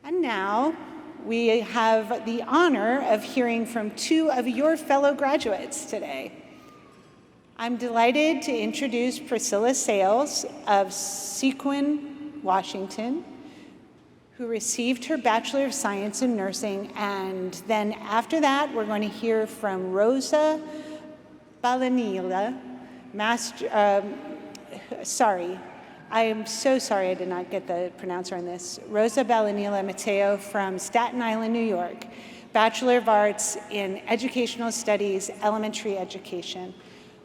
And now we have the honor of hearing from two of your fellow graduates today. I'm delighted to introduce Priscilla Sayles of Sequin, Washington, who received her Bachelor of Science in Nursing, and then after that, we're going to hear from Rosa Balanila, I am so sorry I did not get the pronouncer on this. Rosa Balanila Mateo from Staten Island, New York, Bachelor of Arts in Educational Studies, Elementary Education.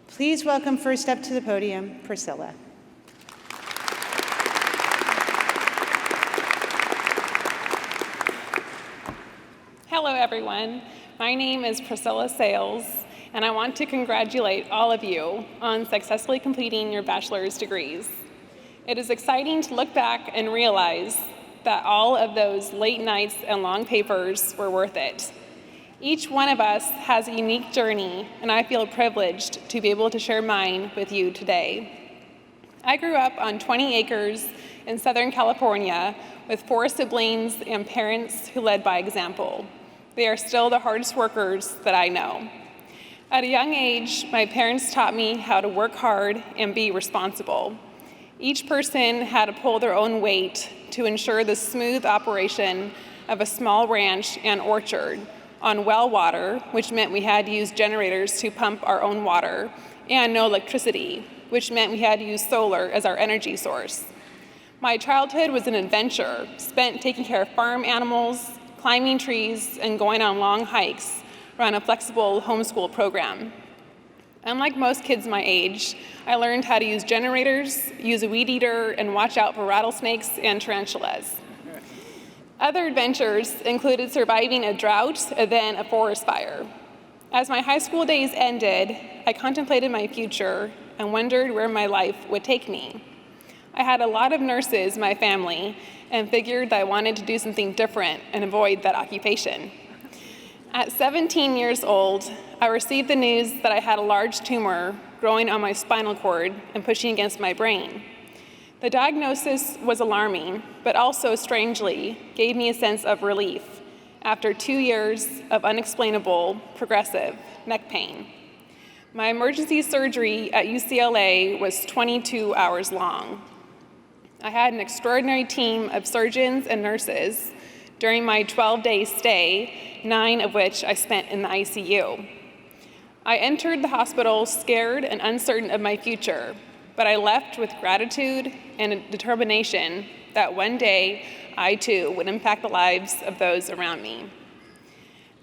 Please welcome first up to the podium, Priscilla. Hello, everyone. My name is Priscilla Sayles, and I want to congratulate all of you on successfully completing your bachelor's degrees. It is exciting to look back and realize that all of those late nights and long papers were worth it. Each one of us has a unique journey, and I feel privileged to be able to share mine with you today. I grew up on 20 acres in Southern California with 4 siblings and parents who led by example. They are still the hardest workers that I know. At a young age, my parents taught me how to work hard and be responsible. Each person had to pull their own weight to ensure the smooth operation of a small ranch and orchard on well water, which meant we had to use generators to pump our own water, and no electricity, which meant we had to use solar as our energy source. My childhood was an adventure, spent taking care of farm animals, climbing trees, and going on long hikes around a flexible homeschool program. Unlike most kids my age, I learned how to use generators, use a weed eater, and watch out for rattlesnakes and tarantulas. Other adventures included surviving a drought and then a forest fire. As my high school days ended, I contemplated my future and wondered where my life would take me. I had a lot of nurses in my family and figured that I wanted to do something different and avoid that occupation. At 17 years old, I received the news that I had a large tumor growing on my spinal cord and pushing against my brain. The diagnosis was alarming, but also strangely gave me a sense of relief after 2 years of unexplainable, progressive neck pain. My emergency surgery at UCLA was 22 hours long. I had an extraordinary team of surgeons and nurses during my 12-day stay, 9 of which I spent in the ICU. I entered the hospital scared and uncertain of my future, but I left with gratitude and a determination that one day I too would impact the lives of those around me.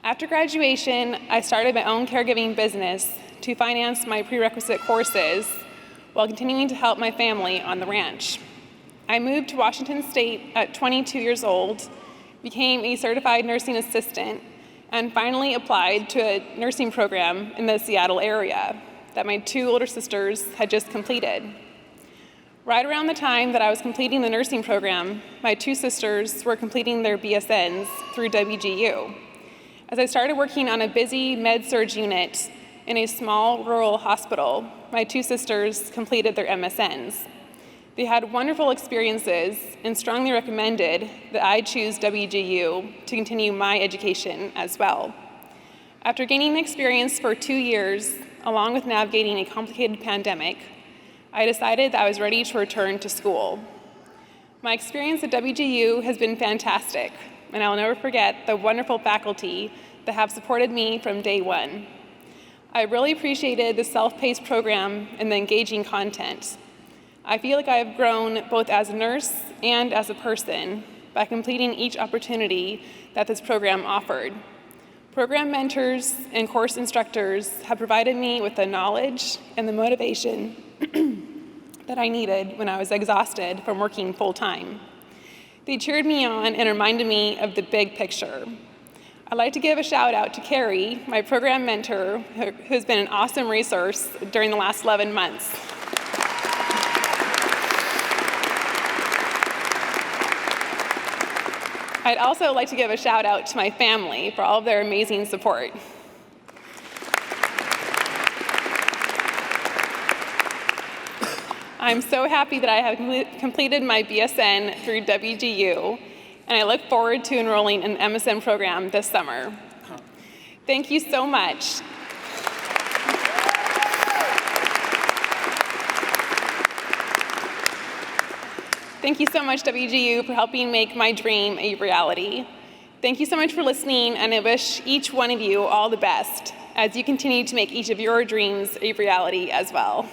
After graduation, I started my own caregiving business to finance my prerequisite courses while continuing to help my family on the ranch. I moved to Washington State at 22 years old, became a certified nursing assistant, and finally applied to a nursing program in the Seattle area that my 2 older sisters had just completed. Right around the time that I was completing the nursing program, my 2 sisters were completing their BSNs through WGU. As I started working on a busy med-surg unit in a small rural hospital, my 2 sisters completed their MSNs. They had wonderful experiences and strongly recommended that I choose WGU to continue my education as well. After gaining experience for 2 years, along with navigating a complicated pandemic, I decided that I was ready to return to school. My experience at WGU has been fantastic, and I will never forget the wonderful faculty that have supported me from day one. I really appreciated the self-paced program and the engaging content. I feel like I have grown both as a nurse and as a person by completing each opportunity that this program offered. Program mentors and course instructors have provided me with the knowledge and the motivation that I needed when I was exhausted from working full-time. They cheered me on and reminded me of the big picture. I'd like to give a shout out to Carrie, my program mentor, who's been an awesome resource during the last 11 months. I'd also like to give a shout out to my family for all of their amazing support. I'm so happy that I have completed my BSN through WGU, and I look forward to enrolling in the MSN program this summer. Thank you so much. Thank you so much, WGU, for helping make my dream a reality. Thank you so much for listening, and I wish each one of you all the best as you continue to make each of your dreams a reality as well.